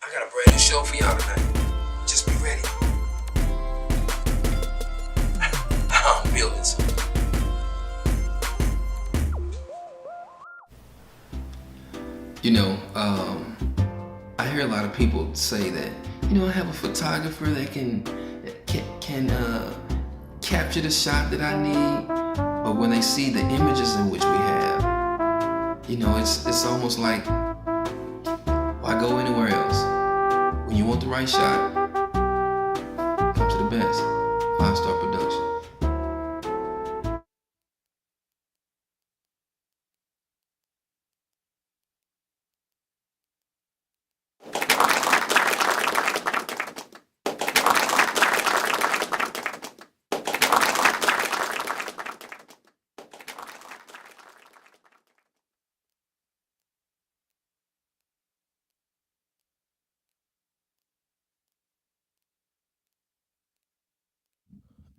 I got a brand new show for y'all tonight. Just be ready. I'm building something. I hear a lot of people say that, I have a photographer that can capture the shot that I need. But when they see the images in which we have, it's almost like, why go anywhere else? When you want the right shot, come to the best. 5-Star Production.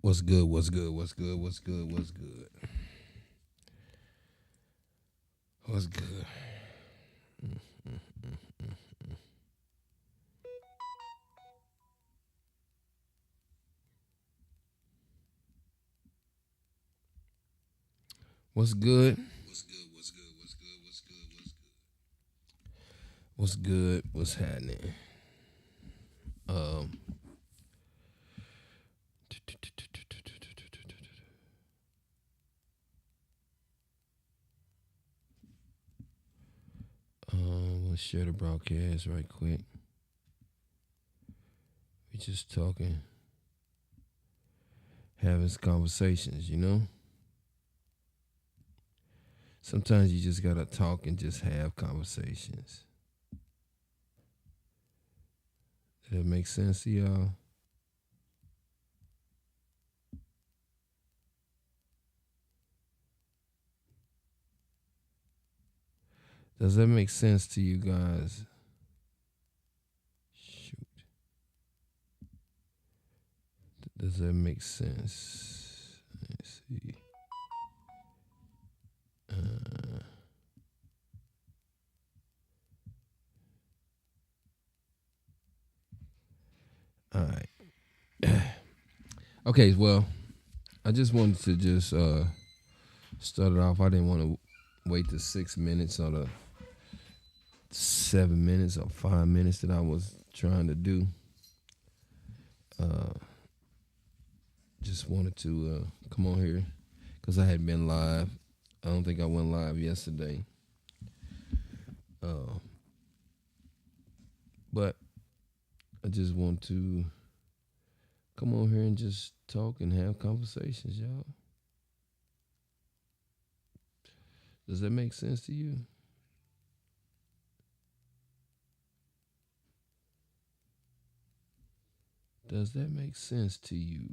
What's good? What's good? What's good? What's good? What's good? What's good? What's good? What's good? What's good? What's good? What's good? What's good? What's good? What's happening? Um. Let's share the broadcast right quick. We just talking, having conversations, Sometimes you just gotta talk and just have conversations. Does that make sense to y'all? Does that make sense to you guys? Shoot. Does that make sense? Let's see. All right. Okay, well, I just wanted to just start it off. I didn't want to wait the 6 minutes or the 7 minutes or 5 minutes that I was trying to do. Just wanted to come on here because I had been live. I don't think I went live yesterday. But I just want to come on here and just talk and have conversations, y'all. Does that make sense to you? Does that make sense to you?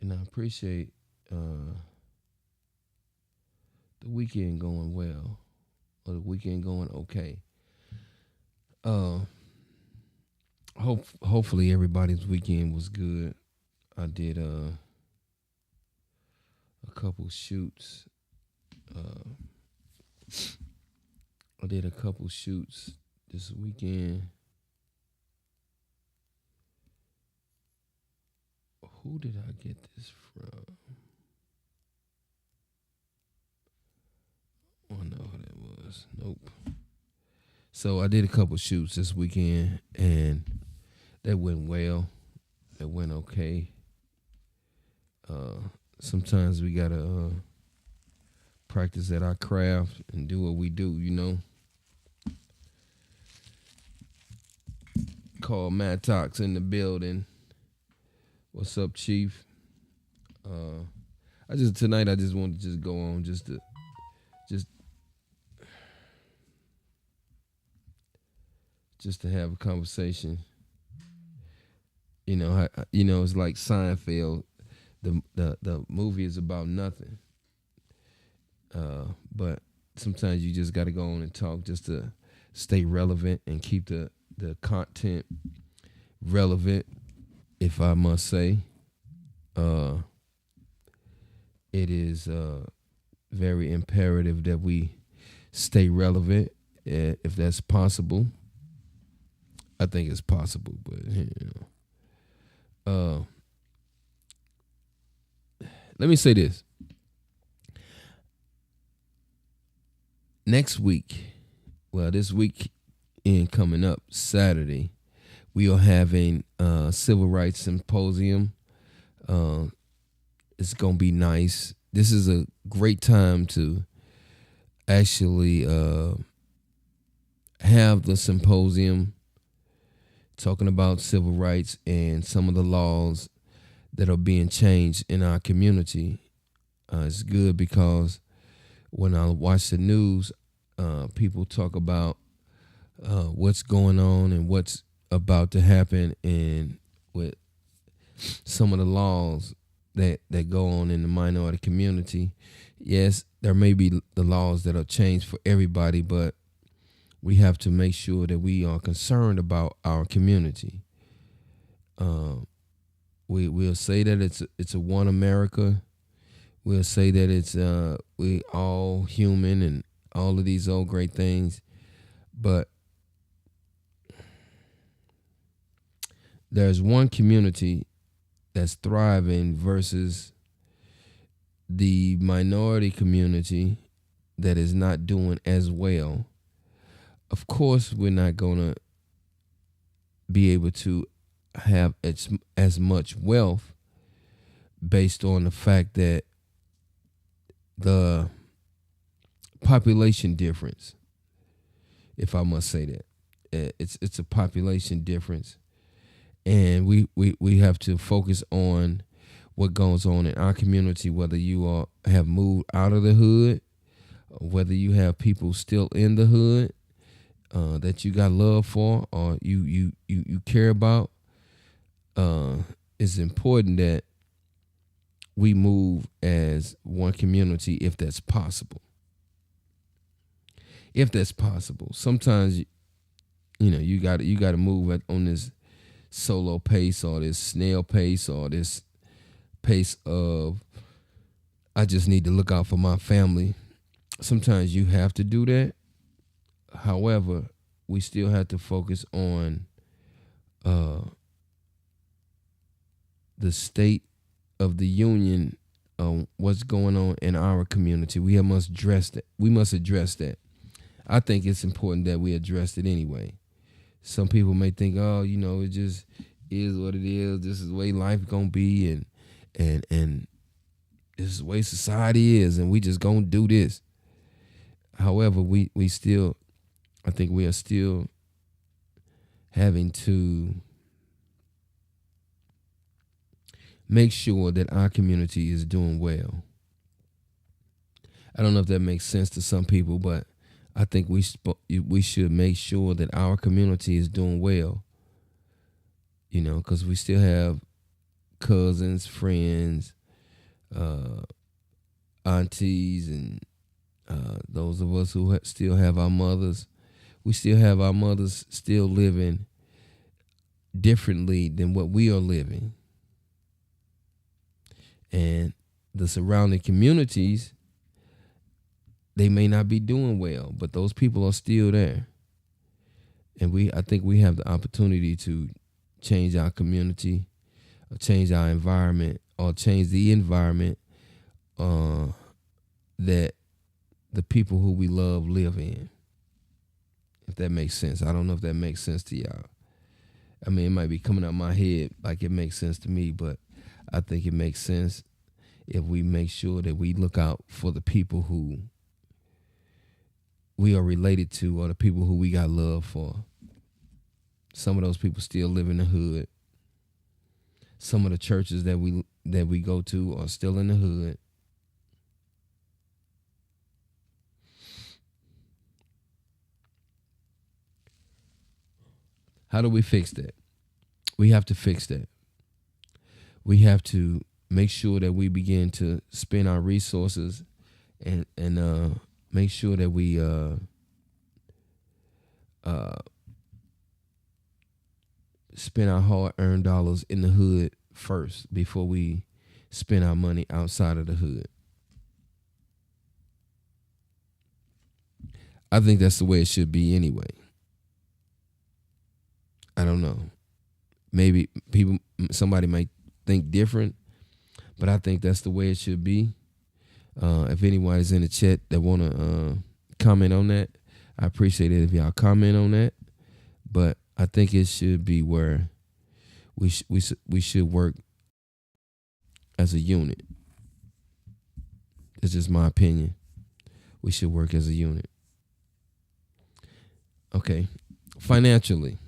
And I appreciate the weekend going well, or the weekend going okay. Hopefully everybody's weekend was good. I did a couple shoots. I did a couple shoots this weekend. Who did I get this from? I don't know who that was. Nope. So I did a couple shoots this weekend, and that went well. That went okay. Sometimes we gotta practice at our craft and do what we do, Call Matt Tox in the building. What's up, Chief? Tonight I just wanted to just go on just to have a conversation. It's like Seinfeld. The movie is about nothing. But sometimes you just got to go on and talk just to stay relevant and keep the content relevant, if I must say. It is very imperative that we stay relevant if that's possible. I think it's possible, but let me say this. Next week, well, this week coming up Saturday, we are having a civil rights symposium. It's gonna be nice. This is a great time to actually have the symposium talking about civil rights and some of the laws that are being changed in our community. It's good because when I watch the news, people talk about what's going on and what's about to happen, and with some of the laws that go on in the minority community. Yes, there may be the laws that are changed for everybody, but we have to make sure that we are concerned about our community. We'll say that it's a one America. We'll say that it's we all human and all of these old great things, but there's one community that's thriving versus the minority community that is not doing as well. Of course, we're not gonna be able to have as much wealth based on the fact that the population difference, if I must say that, it's a population difference, and we have to focus on what goes on in our community, whether you have moved out of the hood, whether you have people still in the hood that you got love for or you care about. It's important that we move as one community if that's possible. If that's possible. Sometimes you got to move on this solo pace or this snail pace or this pace of I just need to look out for my family. Sometimes you have to do that. However, we still have to focus on the state of the union, what's going on in our community. We must address that. We must address that. I think it's important that we address it anyway. Some people may think, it just is what it is. This is the way life gonna be, and this is the way society is, and we just gonna do this. However, I think we are still having to make sure that our community is doing well. I don't know if that makes sense to some people, but I think we should make sure that our community is doing well. Because we still have cousins, friends, aunties, and those of us who still have our mothers. We still have our mothers still living differently than what we are living. And the surrounding communities, they may not be doing well, but those people are still there. And I think we have the opportunity to change our community, or change our environment, or change the environment that the people who we love live in. If that makes sense. I don't know if that makes sense to y'all. I mean, it might be coming out of my head like it makes sense to me, but I think it makes sense if we make sure that we look out for the people who we are related to, or the people who we got love for. Some of those people still live in the hood. Some of the churches that we go to are still in the hood. How do we fix that? We have to fix that. We have to make sure that we begin to spend our resources and make sure that we spend our hard-earned dollars in the hood first before we spend our money outside of the hood. I think that's the way it should be anyway. I don't know. Maybe somebody might think different, but I think that's the way it should be. If anybody's in the chat that want to comment on that, I appreciate it if y'all comment on that. But I think it should be where we should work as a unit. It's just my opinion. We should work as a unit. Okay, financially.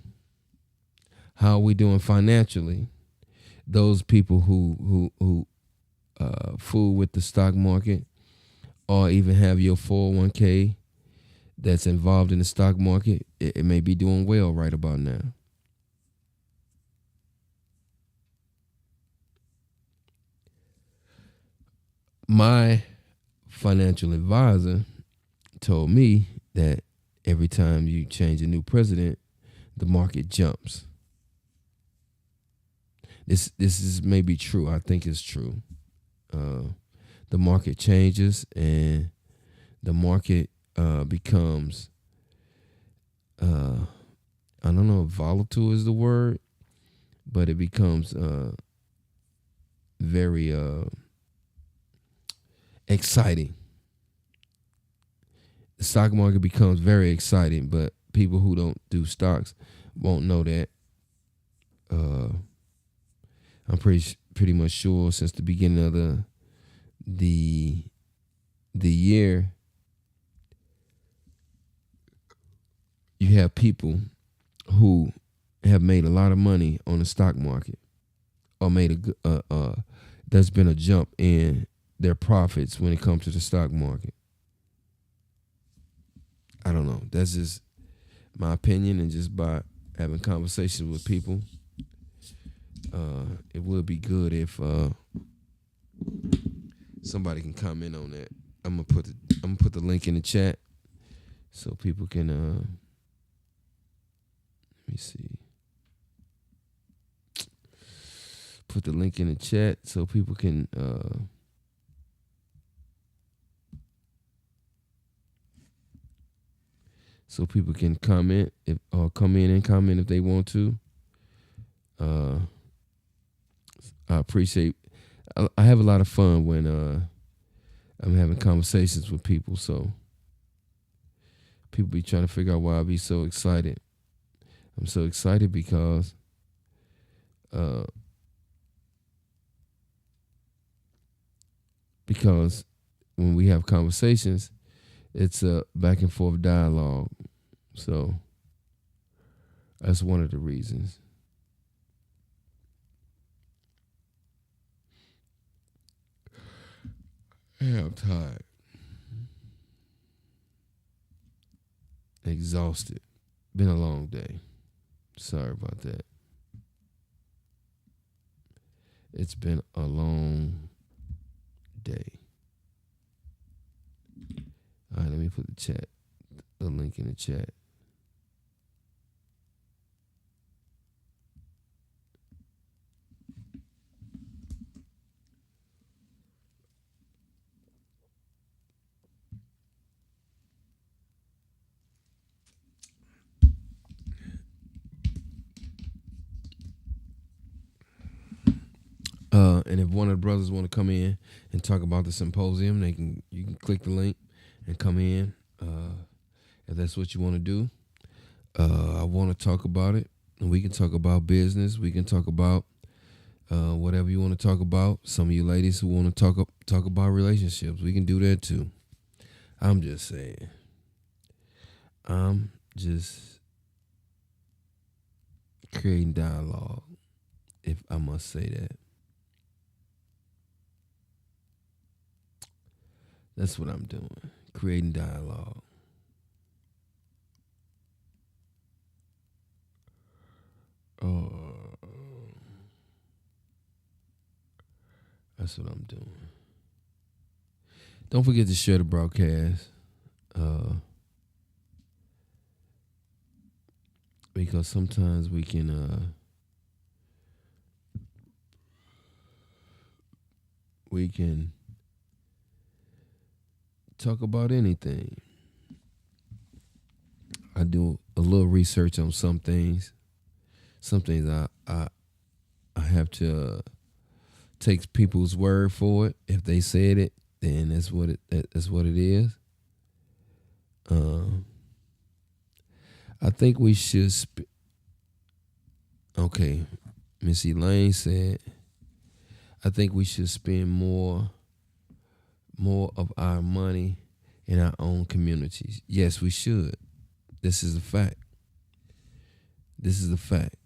How are we doing financially? Those people who fool with the stock market, or even have your 401k that's involved in the stock market, it may be doing well right about now. My financial advisor told me that every time you change a new president, the market jumps. This is maybe true. I think it's true. The market changes and the market becomes, I don't know if volatile is the word, but it becomes very exciting. The stock market becomes very exciting, but people who don't do stocks won't know that. I'm pretty much sure since the beginning of the year, you have people who have made a lot of money on the stock market, or made there's been a jump in their profits when it comes to the stock market. I don't know. That's just my opinion, and just by having conversations with people, it would be good if somebody can comment on that. I'm gonna put the link in the chat so people can let me see. Put the link in the chat so people can comment or come in and comment if they want to. I appreciate. I have a lot of fun when I'm having conversations with people. So people be trying to figure out why I be so excited. I'm so excited because when we have conversations, it's a back and forth dialogue. So that's one of the reasons. Yeah, I'm tired. Exhausted. Been a long day. Sorry about that. It's been a long day. All right, let me put the link in the chat. And if one of the brothers want to come in and talk about the symposium, you can click the link and come in. If that's what you want to do, I want to talk about it, and we can talk about business. We can talk about whatever you want to talk about. Some of you ladies who want to talk about relationships, we can do that too. I'm just saying. I'm just creating dialogue, if I must say that. That's what I'm doing, creating dialogue. That's what I'm doing. Don't forget to share the broadcast. Because sometimes we can talk about anything. I do a little research on some things. Some things I have to take people's word for it. If they said it, then that's what it is. I think we should. Okay, Miss Elaine said, I think we should spend more of our money in our own communities. Yes, we should. This is a fact. This is a fact.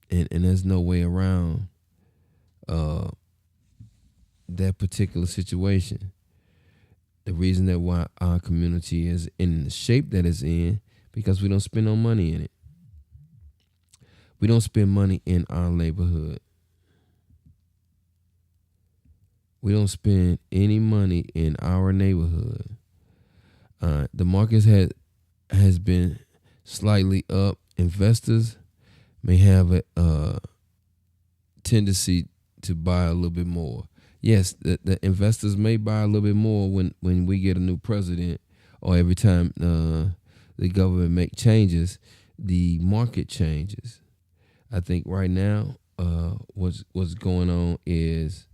And there's no way around that particular situation. The reason that why our community is in the shape that it's in, because we don't spend no money in it. We don't spend money in our neighborhood. We don't spend any money in our neighborhood. The market has been slightly up. Investors may have a tendency to buy a little bit more. Yes, the investors may buy a little bit more when we get a new president, or every time the government make changes, the market changes. I think right now, what's going on is,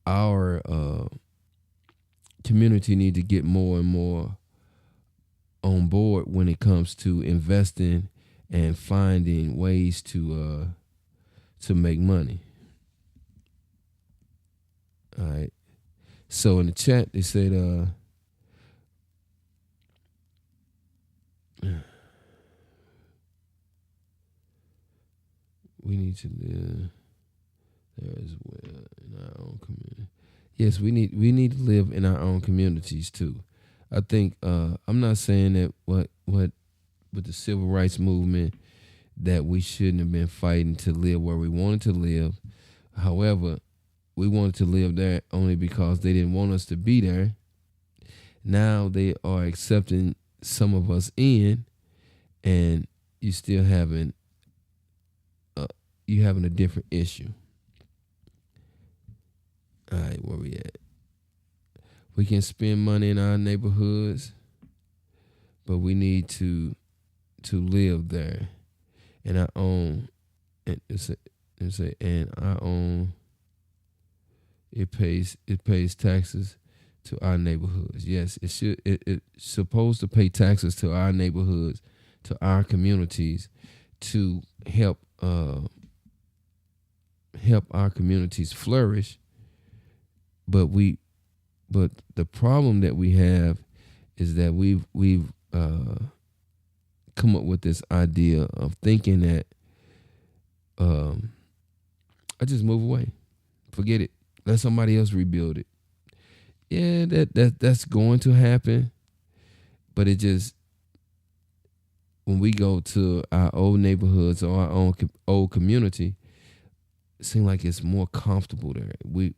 our community need to get more and more on board when it comes to investing and finding ways to make money. All right. So in the chat they said we need to live there as well in our own community. Yes, we need to live in our own communities too. I think I'm not saying that what with the civil rights movement that we shouldn't have been fighting to live where we wanted to live. However, we wanted to live there only because they didn't want us to be there. Now they are accepting some of us in, and you still having a different issue. All right, where we at? We can spend money in our neighborhoods, but we need to live there in our own. And our own. It pays taxes to our neighborhoods. Yes, it should. It's supposed to pay taxes to our neighborhoods, to our communities, to help our communities flourish. But the problem that we have is that we've come up with this idea of thinking that I just move away, forget it, let somebody else rebuild it. Yeah, that's going to happen, but it just, when we go to our old neighborhoods or our own old community, it seems like it's more comfortable there. We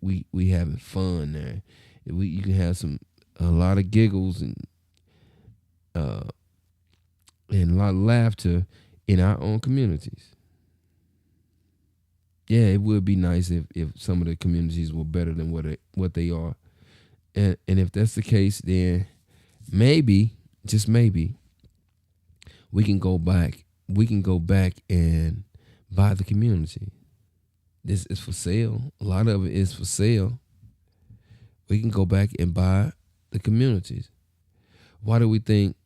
having fun there. You can have a lot of giggles and a lot of laughter in our own communities. Yeah, it would be nice if some of the communities were better than what they are. And if that's the case, then maybe, just maybe, we can go back and buy the community. This is for sale. A lot of it is for sale. We can go back and buy the communities. Why do we think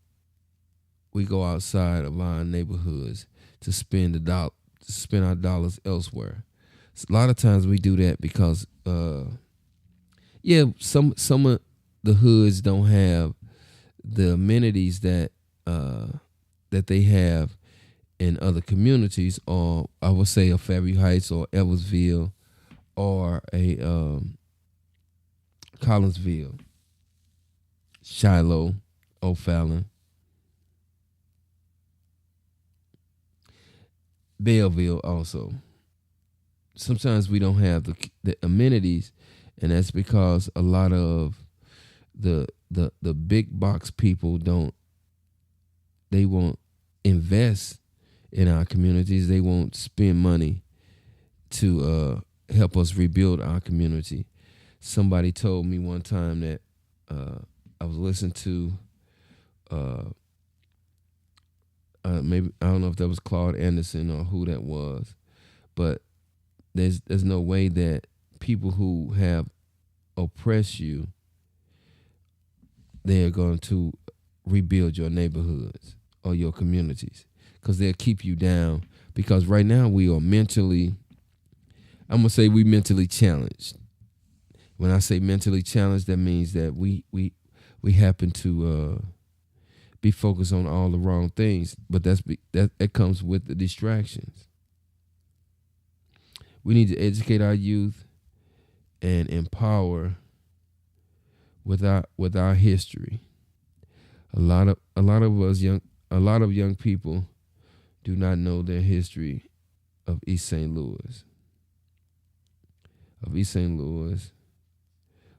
we go outside of our neighborhoods to spend our dollars elsewhere? So a lot of times we do that because some of the hoods don't have the amenities that they have in other communities, or I would say a Fairview Heights or Edwardsville or a Collinsville, Shiloh, O'Fallon, Belleville also. Sometimes we don't have the amenities, and that's because a lot of the big box people won't invest in our communities. They won't spend money to help us rebuild our community. Somebody told me one time that I was listening to maybe, I don't know if that was Claude Anderson or who that was, but there's no way that people who have oppressed you, they're going to rebuild your neighborhoods or your communities, because they'll keep you down. Because right now we are mentally, I'm gonna say we mentally challenged. When I say mentally challenged, that means that we happen to be focused on all the wrong things, but that comes with the distractions. We need to educate our youth and empower with our history. A lot of young people do not know their history of East St. Louis. East St. Louis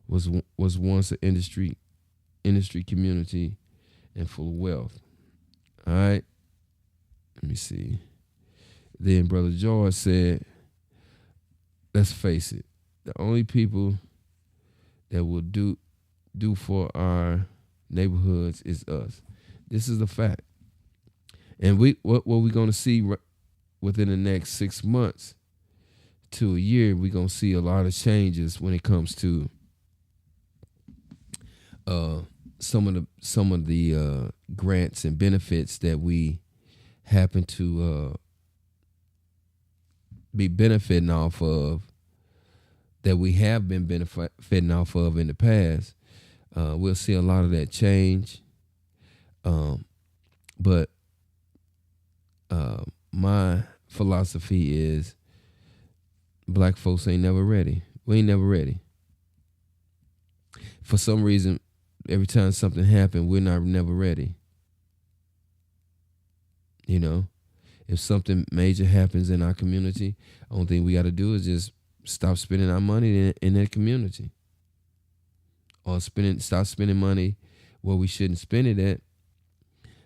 was once an industry community and full of wealth. All right, let me see. Then Brother George said, let's face it, the only people that will do for our neighborhoods is us. This is the fact. And what we're going to see within the next 6 months to a year, we're going to see a lot of changes when it comes to some of the grants and benefits that we happen to be benefiting off of, that we have been benefiting off of in the past. We'll see a lot of that change. But my philosophy is black folks ain't never ready. We ain't never ready. For some reason, every time something happens, we're never ready. You know, if something major happens in our community, the only thing we got to do is just stop spending our money in that community, or stop spending money where we shouldn't spend it at.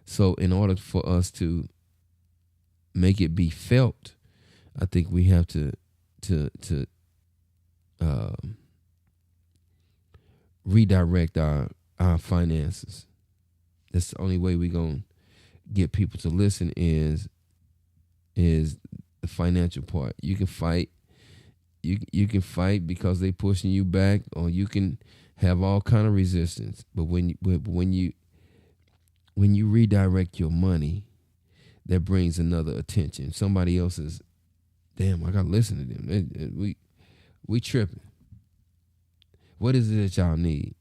So in order for us to make it be felt, I think we have to redirect our finances. That's the only way we're gonna get people to listen is the financial part. You can fight. You can fight because they pushing you back, or you can have all kind of resistance. But when you redirect your money, that brings another attention. Somebody else's, damn, I gotta listen to them. We tripping. What is it that y'all need?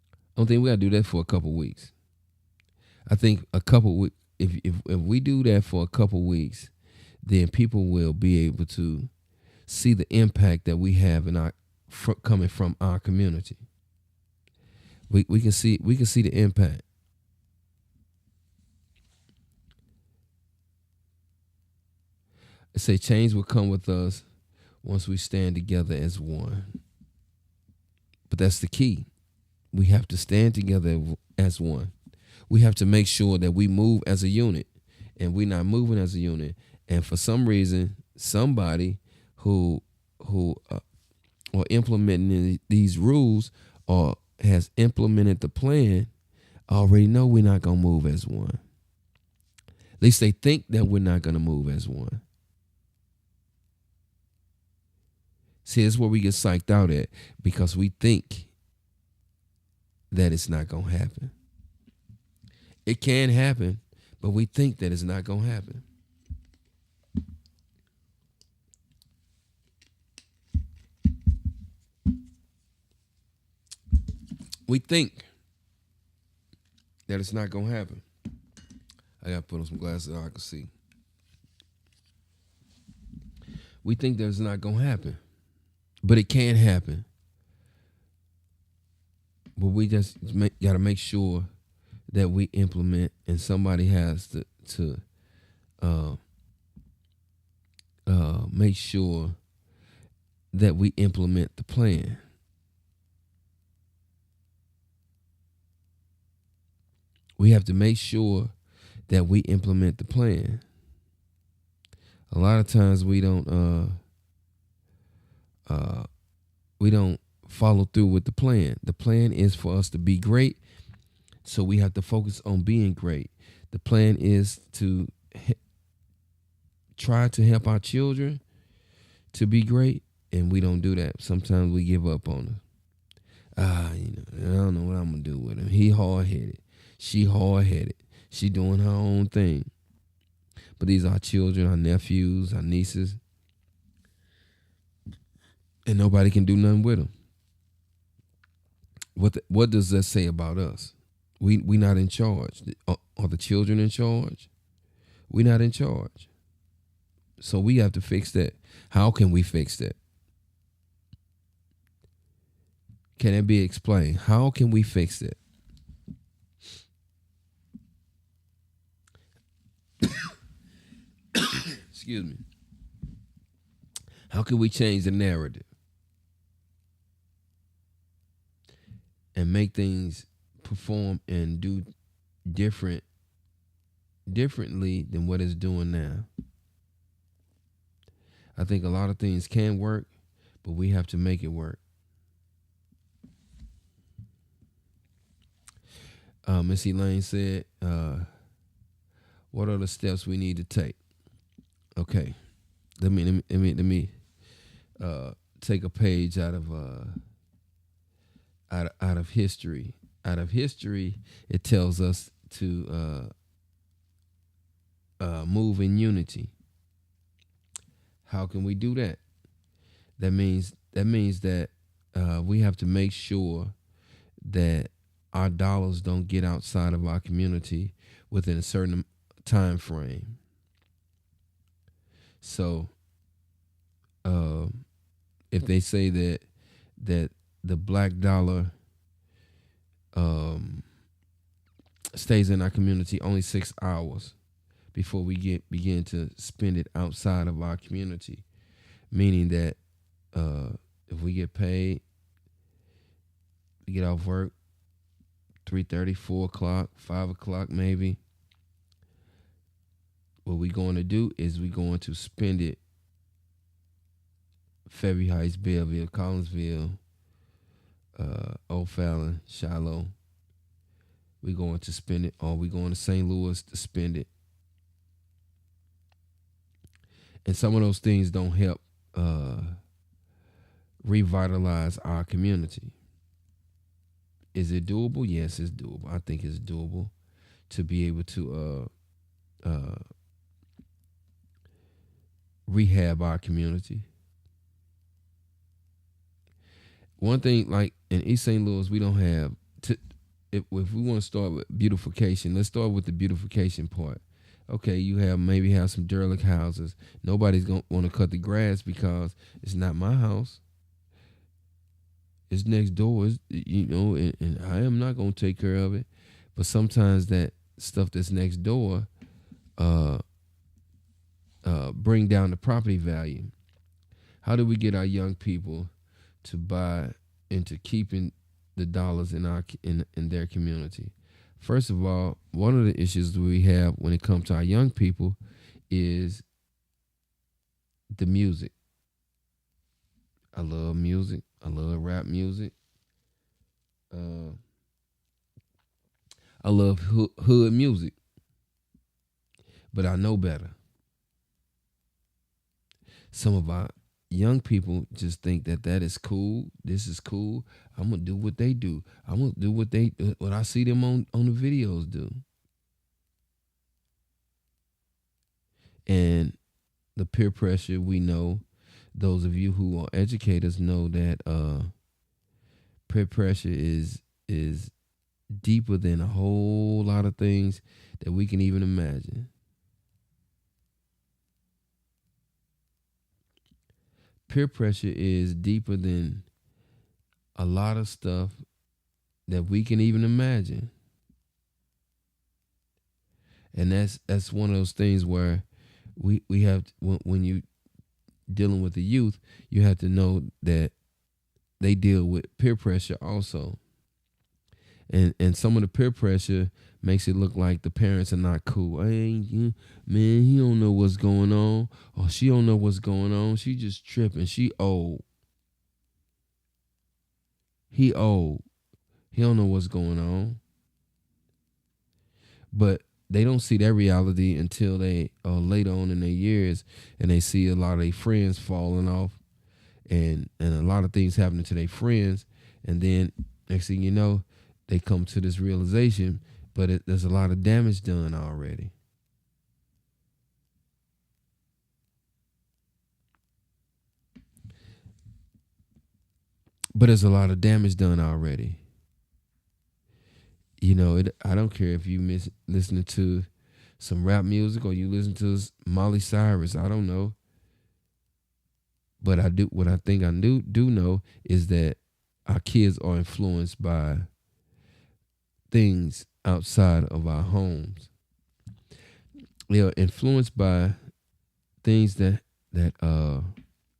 I don't think we gotta do that for a couple weeks. I think a couple weeks. If we do that for a couple weeks, then people will be able to see the impact that we have in coming from our community. We can see the impact. I say change will come with us once we stand together as one. But that's the key. We have to stand together as one. We have to make sure that we move as a unit, and we're not moving as a unit. And for some reason, somebody who are implementing these rules or has implemented the plan already know we're not going to move as one. At least they think that we're not going to move as one. See, that's where we get psyched out at, because we think that it's not going to happen. It can happen, but we think that it's not going to happen. We think that it's not going to happen. I got to put on some glasses so I can see. We think that it's not going to happen, but it can happen. But we just got to make sure that we implement, and somebody has to make sure that we implement the plan. We have to make sure that we implement the plan. A lot of times we don't follow through with the plan. The plan is for us to be great, so we have to focus on being great. The plan is to try to help our children to be great, and we don't do that. Sometimes we give up on them. I don't know what I'm gonna do with him. He hard headed. She hard headed. She doing her own thing. But these are our children, our nephews, our nieces, and nobody can do nothing with them. What does that say about us? We not in charge. Are the children in charge? We not in charge. So we have to fix that. How can we fix that? Can it be explained? How can we fix it? Excuse me. How can we change the narrative and make things perform and do differently than what it's doing now? I think a lot of things can work, but we have to make it work. Miss Elaine said, what are the steps we need to take? Okay. Let me take a page out of history. Out of history, it tells us to move in unity. How can we do that? That means that we have to make sure that our dollars don't get outside of our community within a certain time frame. So, if they say that the black dollar stays in our community only 6 hours before we begin to spend it outside of our community, meaning that if we get paid, we get off work 3:30, 4 o'clock, 5 o'clock maybe. What we're going to do is we're going to spend it Fairview Heights, Belleville, Collinsville, O'Fallon, Shiloh. We're going to spend it, or we're going to St. Louis to spend it. And some of those things don't help revitalize our community. Is it doable? Yes, it's doable. I think it's doable to be able to rehab our community. One thing, like in East St. Louis, we don't have if we want to start with beautification, let's start with the beautification part. Okay, maybe have some derelict houses. Nobody's gonna want to cut the grass because it's not my house. It's next door, and I am not gonna take care of it. But sometimes that stuff that's next door bring down the property value. How do we get our young people to buy into keeping the dollars in their community? First of all, one of the issues we have when it comes to our young people is the music. I love music. I love rap music. I love hood music. But I know better. Some of our young people just think that is cool. This is cool. I'm gonna do what they do. I'm gonna do what I see them on the videos do. And the peer pressure, we know, those of you who are educators know that peer pressure is deeper than a whole lot of things that we can even imagine. Peer pressure is deeper than a lot of stuff that we can even imagine. And that's one of those things where we have to, when you dealing with the youth, you have to know that they deal with peer pressure also. And some of the peer pressure makes it look like the parents are not cool. Hey, man, he don't know what's going on, or she don't know what's going on. She just tripping. She old. He old. He don't know what's going on. But they don't see that reality until they later on in their years, and they see a lot of their friends falling off, and a lot of things happening to their friends, and then next thing you know, they come to this realization, but there's a lot of damage done already. But there's a lot of damage done already. You know, I don't care if you miss listening to some rap music or you listen to Molly Cyrus. I don't know. But I do. What I think I do know is that our kids are influenced by things outside of our homes. They are influenced by things that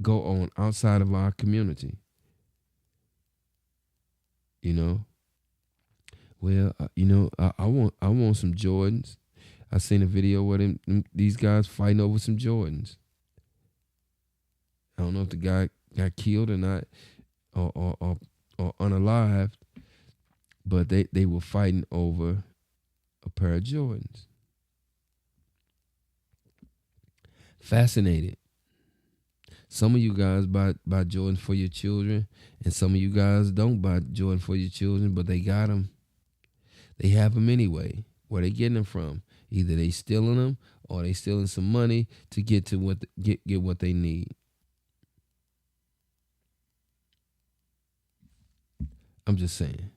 go on outside of our community. You know. Well, I want some Jordans. I seen a video where these guys fighting over some Jordans. I don't know if the guy got killed or not, or unalived, but they were fighting over a pair of Jordans. Fascinated. Some of you guys buy Jordans for your children, and some of you guys don't buy Jordan for your children, but they got them. They have them anyway. Where they getting them from? Either they stealing them or they stealing some money to get to get what they need. I'm just saying,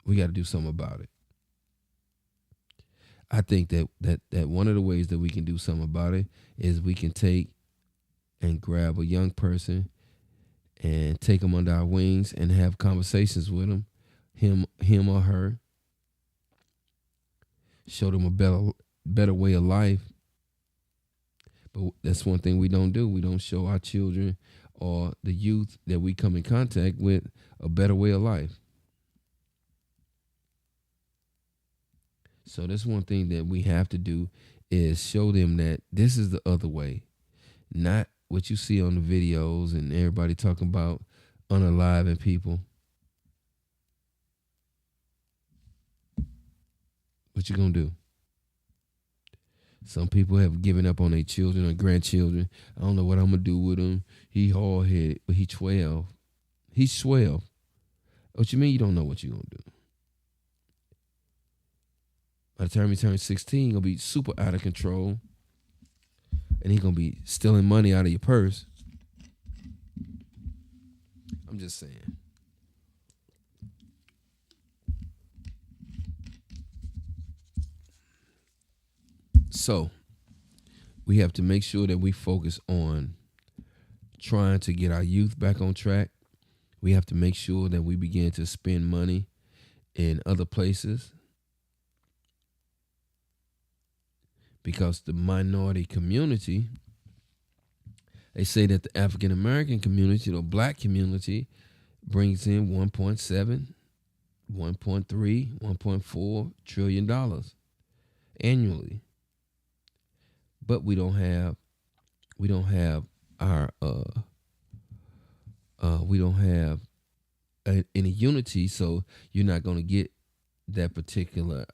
we got to do something about it. I think that one of the ways that we can do something about it is we can take and grab a young person and take them under our wings and have conversations with them, him or her. Show them a better way of life. But that's one thing we don't do. We don't show our children or the youth that we come in contact with a better way of life. So that's one thing that we have to do is show them that this is the other way. Not what you see on the videos and everybody talking about unaliving people. What you gonna do? Some people have given up on their children or grandchildren. I don't know what I'm gonna do with him. He hard-headed, but he 12. He's 12. What you mean you don't know what you gonna do? By the time he turns 16, he's gonna be super out of control. And he's gonna be stealing money out of your purse. I'm just saying. So, we have to make sure that we focus on trying to get our youth back on track. We have to make sure that we begin to spend money in other places, because the minority community, they say that the African American community, the black community, brings in $1.7, $1.3, $1.4 trillion annually. But we don't have any unity, so you're not going to get that particular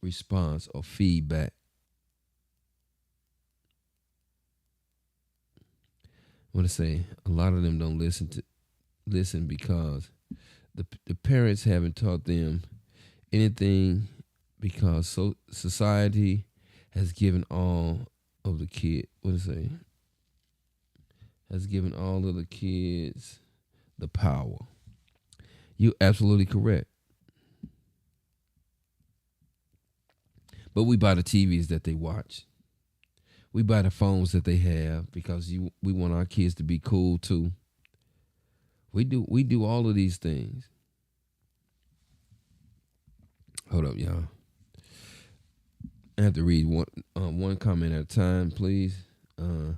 response or feedback. I want to say a lot of them don't listen because the parents haven't taught them anything, because society has given all of the kids, has given all of the kids the power. You're absolutely correct. But we buy the TVs that they watch. We buy the phones that they have because we want our kids to be cool too. We do all of these things. Hold up, y'all. I have to read one comment at a time, please. It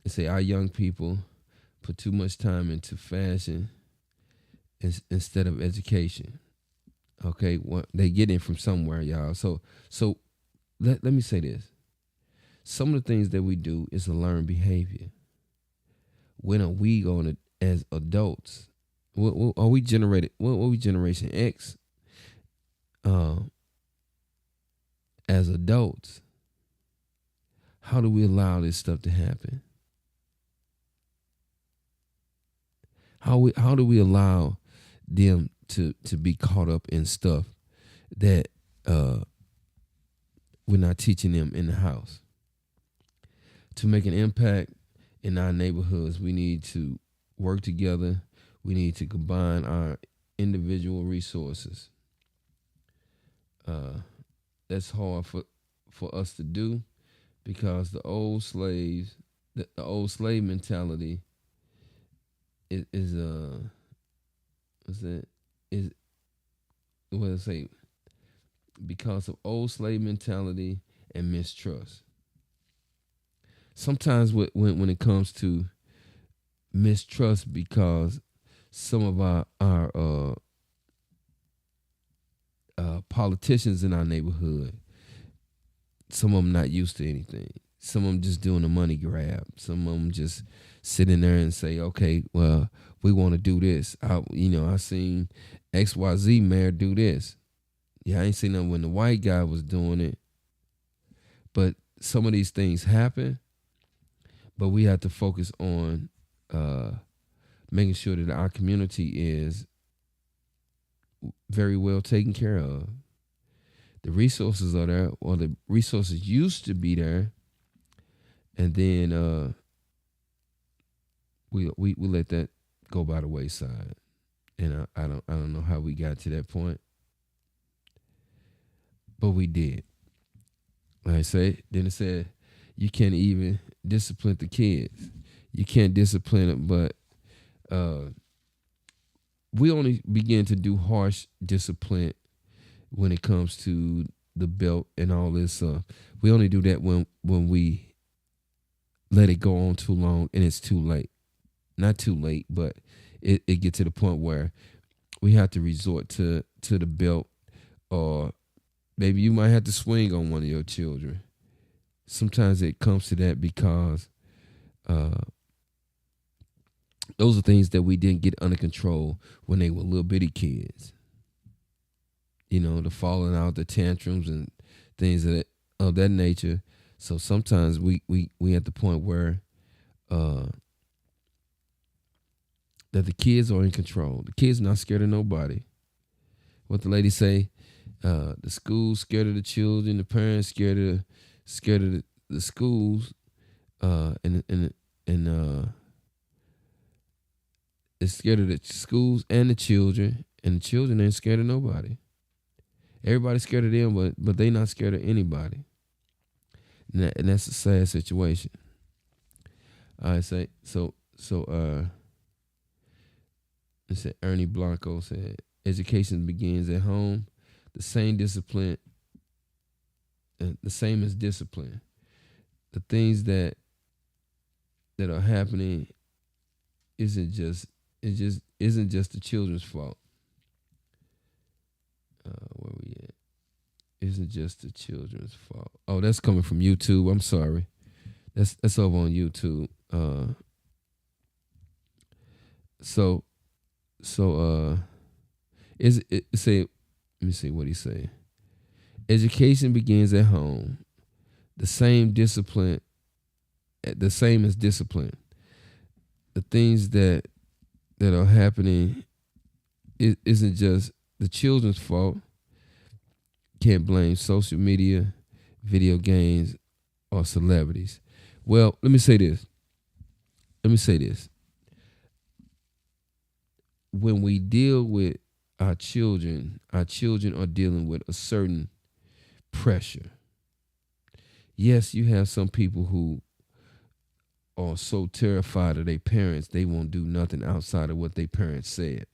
say our young people put too much time into fashion instead of education. Okay, well, they get it from somewhere, y'all. So let me say this. Some of the things that we do is a learned behavior. When are we going to, as adults, what are we generated? What are we Generation X? As adults, how do we allow this stuff to happen? How do we allow them to be caught up in stuff that we're not teaching them in the house? To make an impact in our neighborhoods, we need to work together. We need to combine our individual resources. That's hard for us to do because the old slave mentality is what I say, because of old slave mentality and mistrust. Sometimes when it comes to mistrust, because some of our politicians in our neighborhood, some of them not used to anything. Some of them just doing a money grab. Some of them just sitting there and say, okay, well, we want to do this. I seen XYZ mayor do this. Yeah, I ain't seen them when the white guy was doing it. But some of these things happen, but we have to focus on making sure that our community is very well taken care of. The resources are there, or the resources used to be there, and then we let that go by the wayside. And I don't know how we got to that point, but we did. Like I say, then it said you can't even discipline the kids. You can't discipline them, but we only begin to do harsh discipline when it comes to the belt and all this. We only do that when we let it go on too long and it's too late. Not too late, but it gets to the point where we have to resort to the belt, or maybe you might have to swing on one of your children. Sometimes it comes to that because those are things that we didn't get under control when they were little bitty kids. You know, the falling out, the tantrums and things of that nature. So sometimes we at the point where that the kids are in control. The kids not scared of nobody. What the lady say? The school's scared of the children. The parents scared of the schools. And it's scared of the schools and the children ain't scared of nobody. Everybody's scared of them, but they not scared of anybody. And that's a sad situation. I say so. It said Ernie Blanco said, education begins at home. The same as discipline. The things that are happening isn't just the children's fault. Where we at? Isn't just the children's fault. Oh, that's coming from YouTube. I'm sorry. That's over on YouTube. So is it say? Let me see what he say. Education begins at home. The same as discipline. The things that are happening isn't just the children's fault. Can't blame social media, video games, or celebrities. Well, let me say this. When we deal with our children are dealing with a certain pressure. Yes, you have some people who are so terrified of their parents, they won't do nothing outside of what their parents said.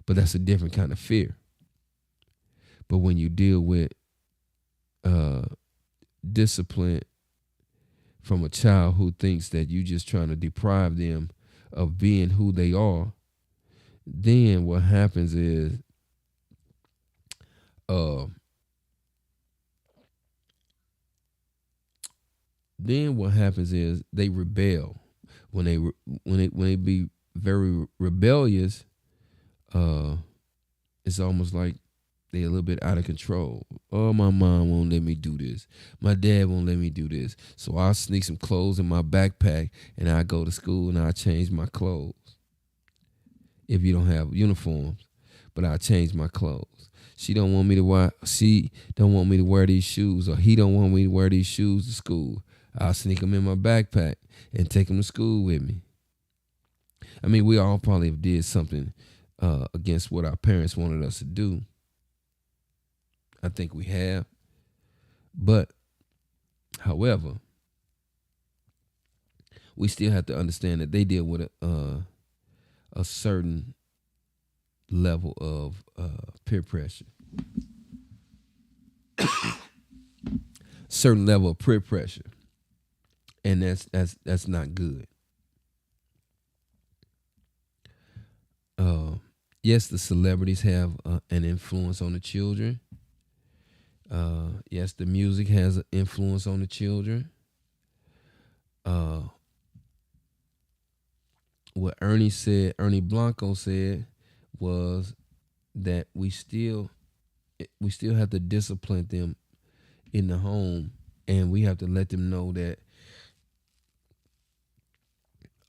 But that's a different kind of fear. But when you deal with discipline from a child who thinks that you just trying to deprive them of being who they are, then what happens is uh they rebel. When they be very rebellious, uh it's almost like they a little bit out of control. Oh, my mom won't let me do this. My dad won't let me do this. So I'll sneak some clothes in my backpack and I go to school and I change my clothes. If you don't have uniforms, but I change my clothes. She don't want me to wear these shoes, or he don't want me to wear these shoes to school. I'll sneak them in my backpack and take them to school with me. I mean, we all probably did something against what our parents wanted us to do. I think we have. But, however, we still have to understand that they deal with a certain level of peer pressure. Certain level of peer pressure. And that's not good. Yes, the celebrities have an influence on the children. Yes, the music has an influence on the children. What Ernie Blanco said was that we still have to discipline them in the home, and we have to let them know that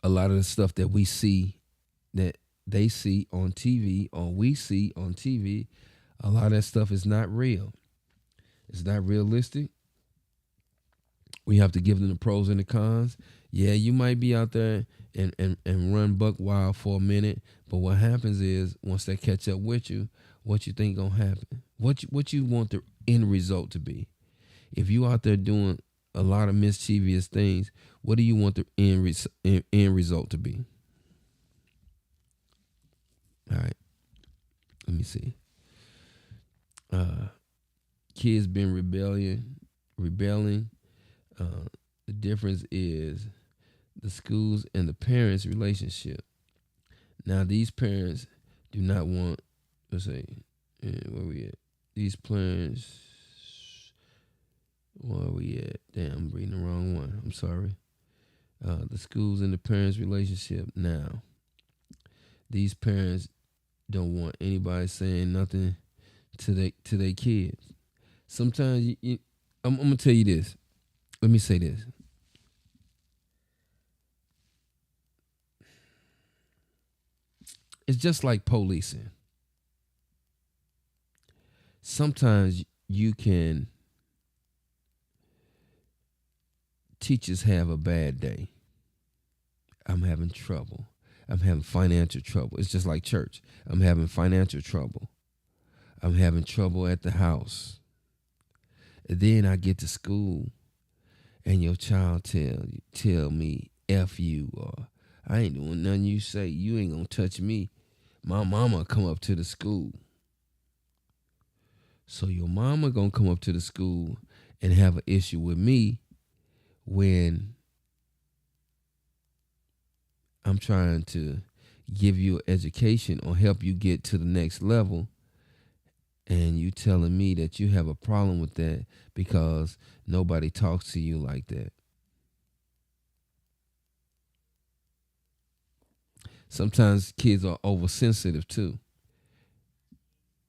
a lot of the stuff that we see, that they see on TV, or we see on TV, a lot of that stuff is not real. It's not realistic. We have to give them the pros and the cons. Yeah, you might be out there and run buck wild for a minute, but what happens is once they catch up with you, what you think gonna happen? What you want the end result to be? If you out there doing a lot of mischievous things, what do you want the end result to be? All right, let me see. Kids been rebelling. The difference is the schools and the parents' relationship. Now, these parents do not want, let's say, where we at? These parents, where we at? Damn, I'm reading the wrong one. I'm sorry. The schools and the parents' relationship. Now, these parents don't want anybody saying nothing to their kids. Sometimes I'm gonna tell you this. Let me say this. It's just like policing. Sometimes teachers have a bad day. I'm having trouble. I'm having financial trouble. It's just like church. I'm having financial trouble. I'm having trouble at the house. And then I get to school and your child tell me F you, or I ain't doing nothing you say. You ain't gonna touch me. My mama come up to the school. So your mama gonna come up to the school and have an issue with me when I'm trying to give you an education or help you get to the next level, and you telling me that you have a problem with that because nobody talks to you like that. Sometimes kids are oversensitive too,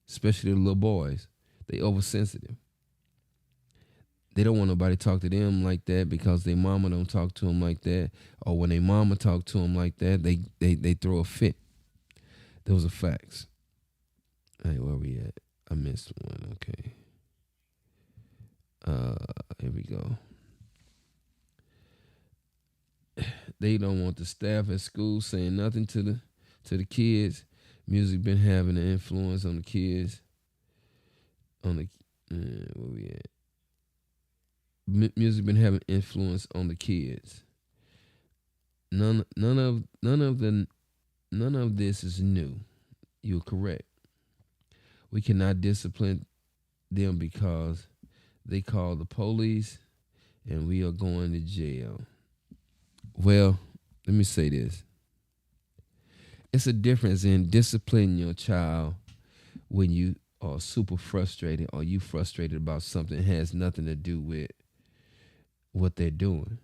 especially the little boys. They oversensitive. They don't want nobody to talk to them like that because their mama don't talk to them like that, or when their mama talk to them like that, they throw a fit. Those are facts. Hey, where we at? I missed one. Okay. Here we go. They don't want the staff at school saying nothing to the kids. Music been having an influence on the kids. Where we at? Music been having influence on the kids. None of this is new. You're correct. We cannot discipline them because they call the police and we are going to jail. Well, let me say this. It's a difference in disciplining your child when you are super frustrated or you frustrated about something that has nothing to do with what they're doing.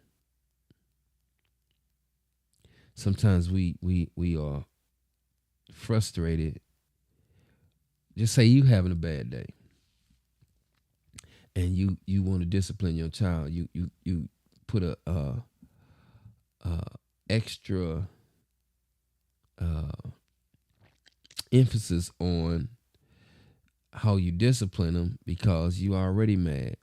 Sometimes we are frustrated. Just say you having a bad day and you want to discipline your child. You put a extra emphasis on how you discipline them because you already mad.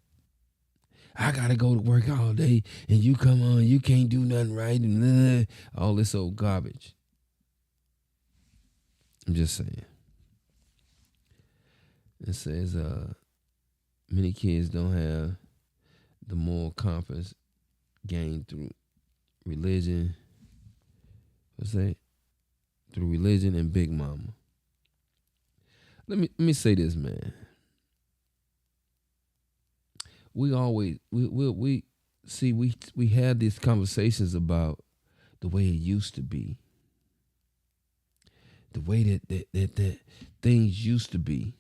I gotta go to work all day, and you come on, you can't do nothing right, and all this old garbage. I'm just saying. It says many kids don't have the moral compass gained through religion. What's that? Through religion and Big Mama. Let me say this, man. We always we see we have these conversations about the way it used to be, the way that things used to be.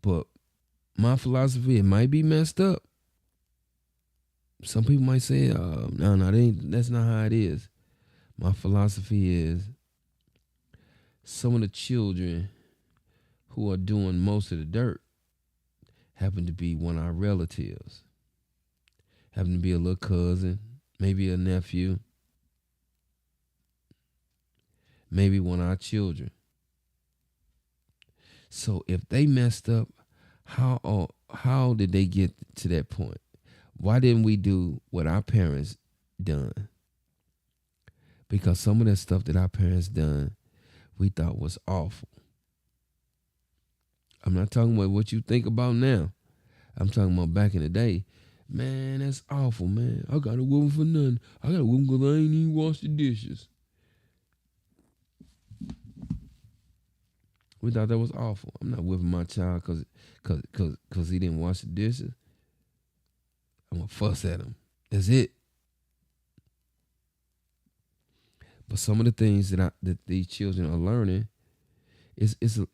But my philosophy, it might be messed up. Some people might say, no, that's not how it is. My philosophy is some of the children who are doing most of the dirt happen to be one of our relatives. Happen to be a little cousin, maybe a nephew, maybe one of our children. So if they messed up, how did they get to that point? Why didn't we do what our parents done? Because some of that stuff that our parents done, we thought was awful. I'm not talking about what you think about now. I'm talking about back in the day. Man, that's awful, man. I got a woman for nothing. I got a woman because I ain't even wash the dishes. We thought that was awful. I'm not whipping my child because he didn't wash the dishes. I'm going to fuss at him. That's it. But some of the things that these children are learning,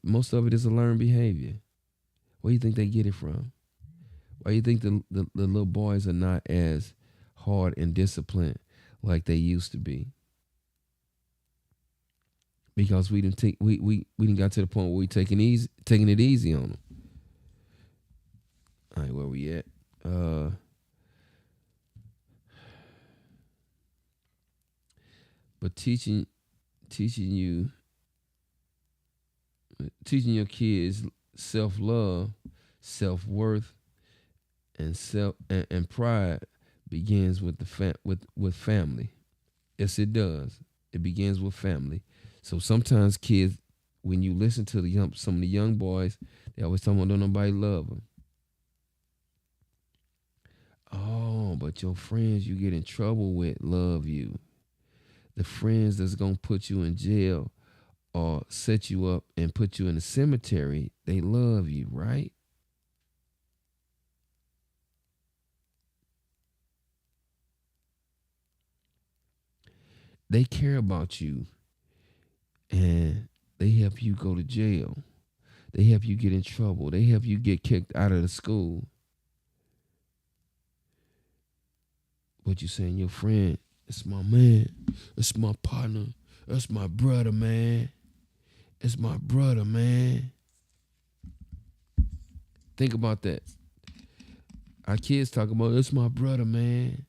most of it is a learned behavior. Where do you think they get it from? Why do you think the little boys are not as hard and disciplined like they used to be? Because we didn't got to the point where we taking it easy on them. All right, where we at? But teaching your kids self-love, self-worth, and pride begins with with family. Yes, it does. It begins with family. So sometimes kids, when you listen to some of the young boys, they always talk about don't nobody love them. Oh, but your friends you get in trouble with love you. The friends that's gonna put you in jail or set you up and put you in the cemetery, they love you, right? They care about you and they help you go to jail. They help you get in trouble. They help you get kicked out of the school. What you saying, your friend, it's my man, it's my partner, that's my brother, man. It's my brother, man. Think about that. Our kids talk about, it's my brother, man.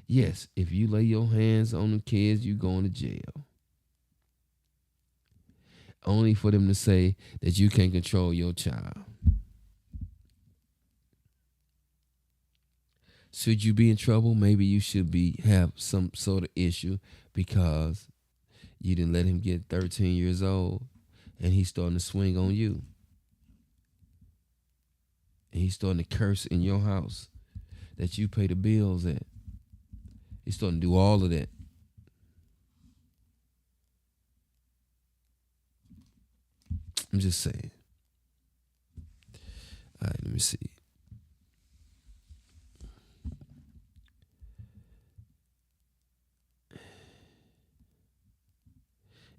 Yes, if you lay your hands on the kids, you going to jail. Only for them to say that you can't control your child. Should you be in trouble? Maybe you should have some sort of issue because you didn't let him get 13 years old and he's starting to swing on you. And he's starting to curse in your house that you pay the bills at. He's starting to do all of that. I'm just saying. All right, let me see.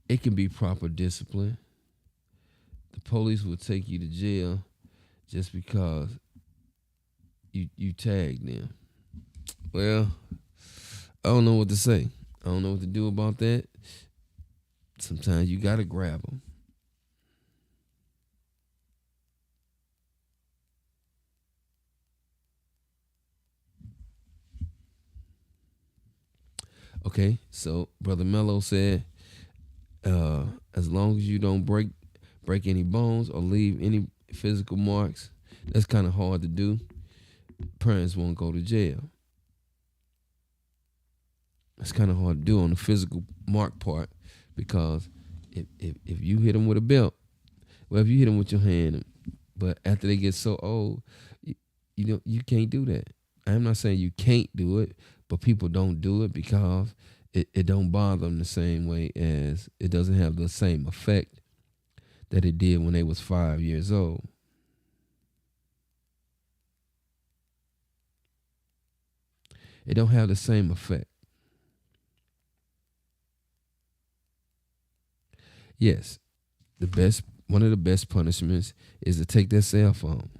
it can be proper discipline. The police will take you to jail just because you tagged them. Well, I don't know what to say. I don't know what to do about that. Sometimes you gotta grab them. Okay, so Brother Mello said, as long as you don't break any bones or leave any physical marks, that's kind of hard to do. Parents won't go to jail. It's kind of hard to do on the physical mark part because if you hit them with a belt, well, if you hit them with your hand, but after they get so old, you can't do that. I'm not saying you can't do it, but people don't do it because it don't bother them the same way, as it doesn't have the same effect that it did when they was 5 years old. It don't have the same effect. Yes, one of the best punishments is to take their cell phone.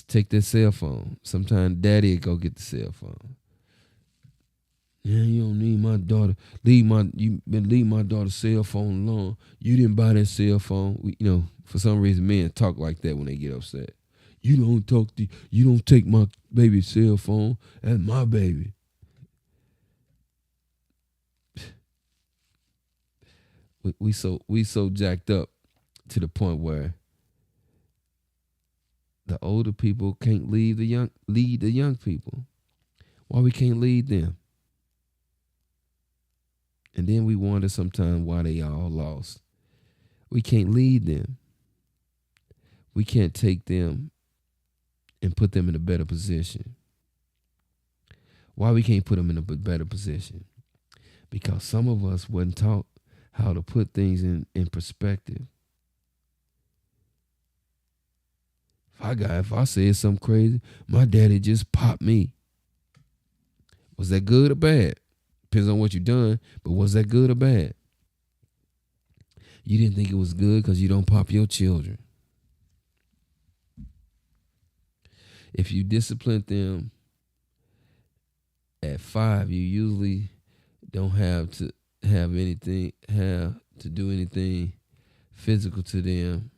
Take their cell phone. Sometimes daddy will go get the cell phone. Yeah, you don't need my daughter. Leave my daughter's cell phone alone. You didn't buy that cell phone. For some reason, men talk like that when they get upset. You don't take my baby's cell phone. That's my baby. We so jacked up to the point where the older people can't lead the young people. Why we can't lead them? And then we wonder sometimes why they all lost. We can't lead them. We can't take them and put them in a better position. Why we can't put them in a better position? Because some of us wasn't taught how to put things in perspective. If I said something crazy, my daddy just popped me. Was that good or bad? Depends on what you done, but was that good or bad? You didn't think it was good because you don't pop your children. If you discipline them at 5, you usually don't have to do anything physical to them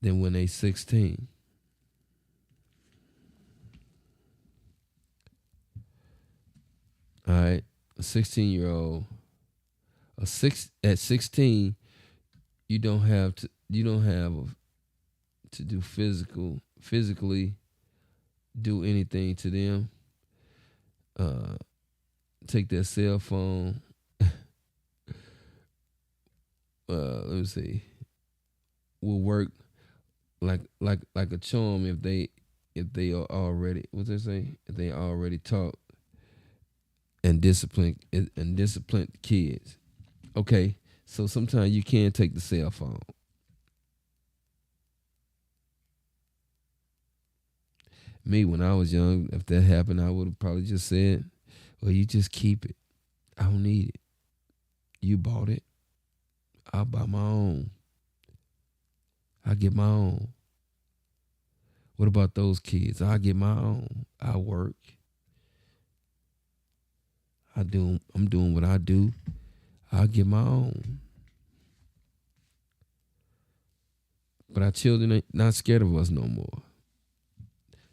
than when they 16. All right, a 16-year-old, at 16, you don't have to do physically do anything to them. Take their cell phone. Let me see. Will work like a charm if they are already, what they say, if they already taught and disciplined kids. Okay, so sometimes you can take the cell phone. Me, when I was young, if that happened, I would have probably just said, well, you just keep it. I don't need it. You bought it. I'll buy my own. I'll get my own. What about those kids? I'll get my own. I work. I'm doing what I do. I'll get my own. But our children ain't not scared of us no more.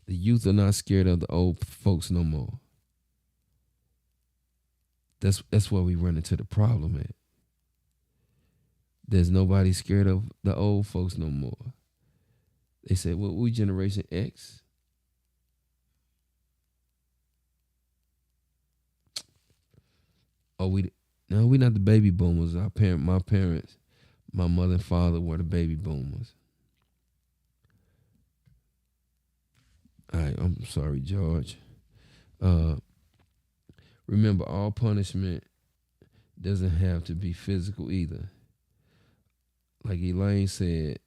The youth are not scared of the old folks no more. That's where we run into the problem at. There's nobody scared of the old folks no more. They say, well, we Generation X. Oh, we're not the baby boomers. My parents, my mother and father were the baby boomers. All right, I'm sorry, George. Remember, all punishment doesn't have to be physical either. Like Elaine said,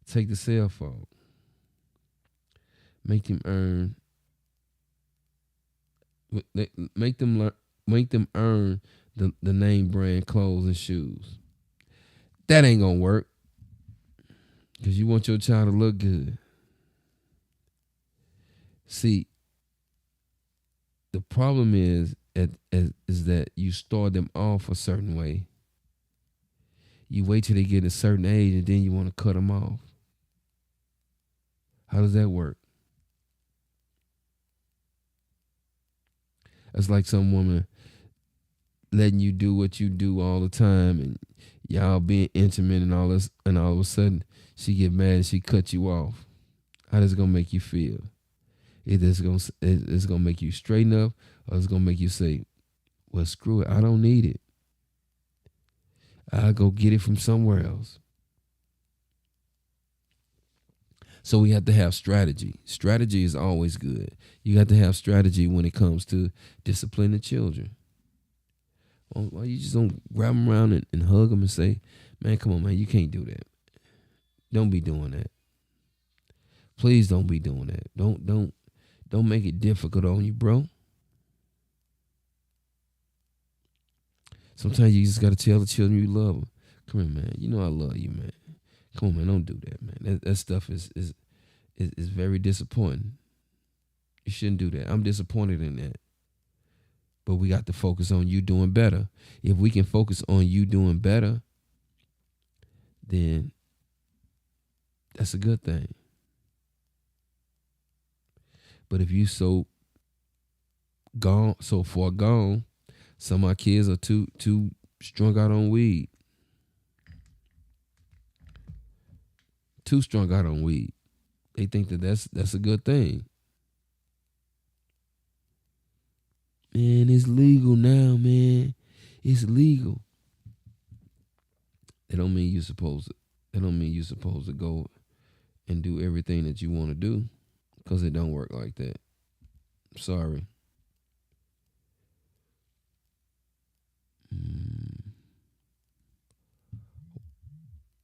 take the cell phone. Make them earn Make them learn, make them earn the name brand clothes and shoes. That ain't gonna work because you want your child to look good. See, the problem is that you start them off a certain way. You wait till they get a certain age and then you want to cut them off. How does that work? It's like some woman letting you do what you do all the time and y'all being intimate and all this, and all of a sudden she get mad and she cut you off. How does it gonna make you feel? It's gonna make you straighten up, or it's gonna make you say, well, screw it, I don't need it. I'll go get it from somewhere else. So we have to have strategy. Strategy is always good. You got to have strategy when it comes to disciplining children. Why you just don't grab them around and hug them and say, man, come on, man, you can't do that. Don't be doing that. Please don't be doing that. Don't make it difficult on you, bro. Sometimes you just got to tell the children you love them. Come here, man. You know I love you, man. Come on, man. Don't do that, man. That stuff is very disappointing. You shouldn't do that. I'm disappointed in that. But we got to focus on you doing better. If we can focus on you doing better, then that's a good thing. But if you so far gone, some of our kids are too strung out on weed. Too strung out on weed. They think that's a good thing. Man, it's legal now, man. It's legal. That don't mean you're supposed to go and do everything that you want to do, because it don't work like that. Sorry.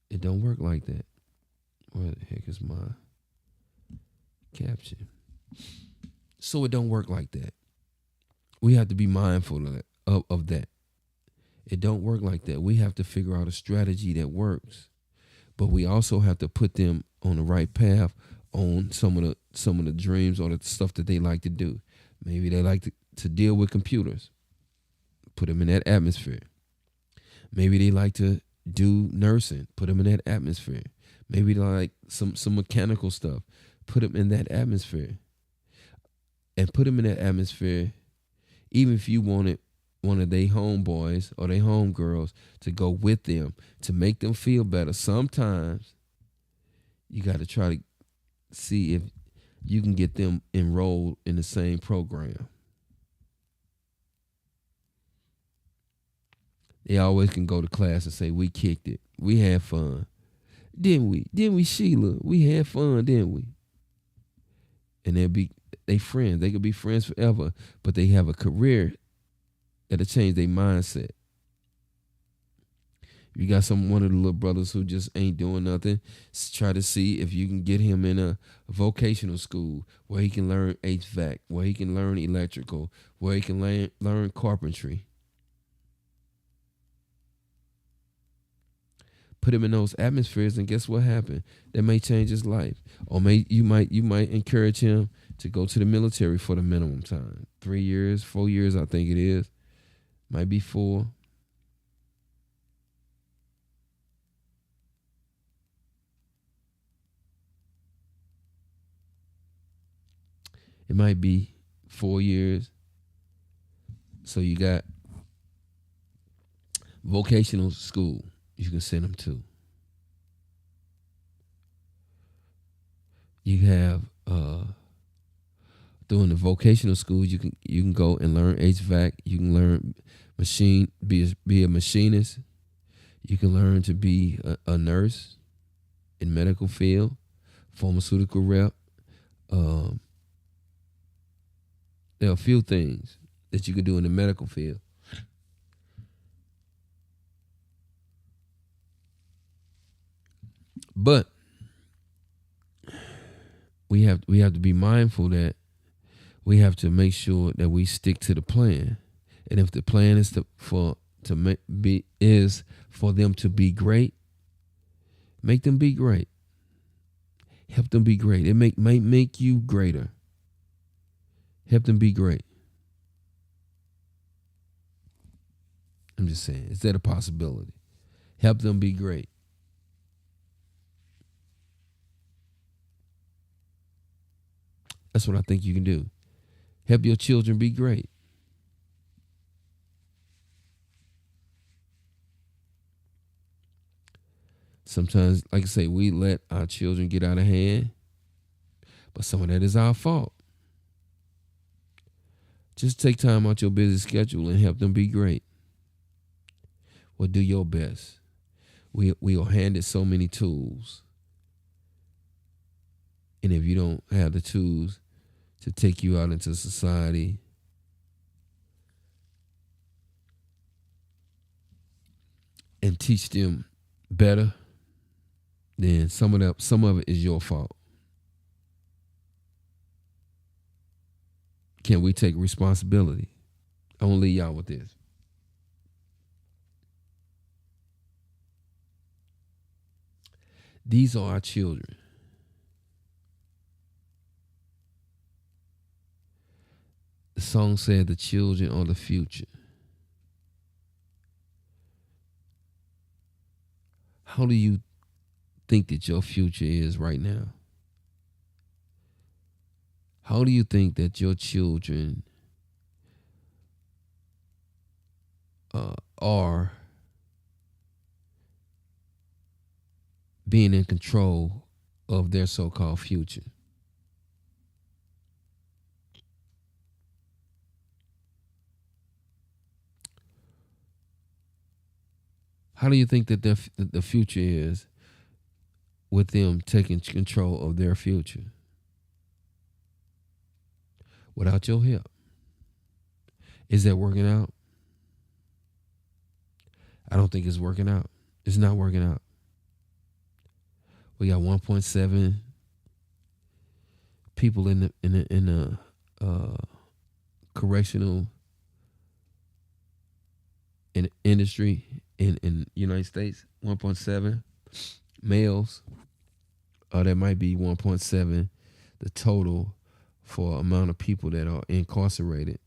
It don't work like that. Where the heck is my caption? So it don't work like that. We have to be mindful of that. It don't work like that. We have to figure out a strategy that works. But we also have to put them on the right path on some of the dreams or the stuff that they like to do. Maybe they like to deal with computers. Put them in that atmosphere. Maybe they like to do nursing. Put them in that atmosphere. Maybe they like some mechanical stuff. Put them in that atmosphere. And put them in that atmosphere, even if you wanted one of their homeboys or their homegirls to go with them to make them feel better. Sometimes you got to try to see if you can get them enrolled in the same program. They always can go to class and say, we kicked it. We had fun. Didn't we? Didn't we, Sheila? We had fun, didn't we? And they friends. They could be friends forever, but they have a career that'll change their mindset. If you got one of the little brothers who just ain't doing nothing, try to see if you can get him in a vocational school where he can learn HVAC, where he can learn electrical, where he can learn carpentry. Put him in those atmospheres, and guess what happened? That may change his life. Or you might encourage him to go to the military for the minimum time. 3 years, 4 years, I think it is. Might be 4. It might be 4 years. So you got vocational school you can send them to. You have during the vocational schools, you can go and learn HVAC. You can learn be a machinist. You can learn to be a nurse in medical field, pharmaceutical rep. There are a few things that you can do in the medical field. But we have to be mindful that we have to make sure that we stick to the plan. And if the plan is for them to be great, make them be great. Help them be great. It might make you greater. Help them be great. I'm just saying, is that a possibility? Help them be great. That's what I think you can do. Help your children be great. Sometimes, like I say, we let our children get out of hand, but some of that is our fault. Just take time out your busy schedule and help them be great. Well, do your best. We are handed so many tools. And if you don't have the tools to take you out into society, and teach them better, then some of it is your fault. Can we take responsibility? I'm gonna leave y'all with this. These are our children. The song said the children are the future. How do you think that your future is right now? How do you think that your children are being in control of their so-called future? How do you think that the future is with them taking control of their future? Without your help. Is that working out? I don't think it's working out. It's not working out. We got 1.7 people in the correctional industry in United States. 1.7 males. That might be 1.7 the total for amount of people that are incarcerated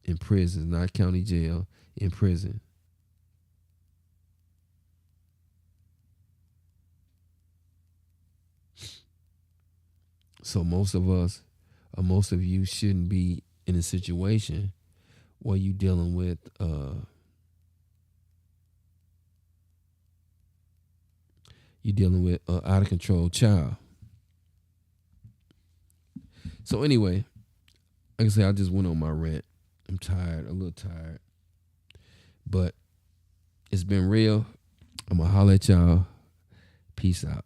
in prisons, not county jail, in prison. So most of us, or most of you, shouldn't be in a situation where you're dealing with out of control child. So anyway, like I said, I just went on my rant. I'm tired, a little tired. But it's been real. I'm going to holler at y'all. Peace out.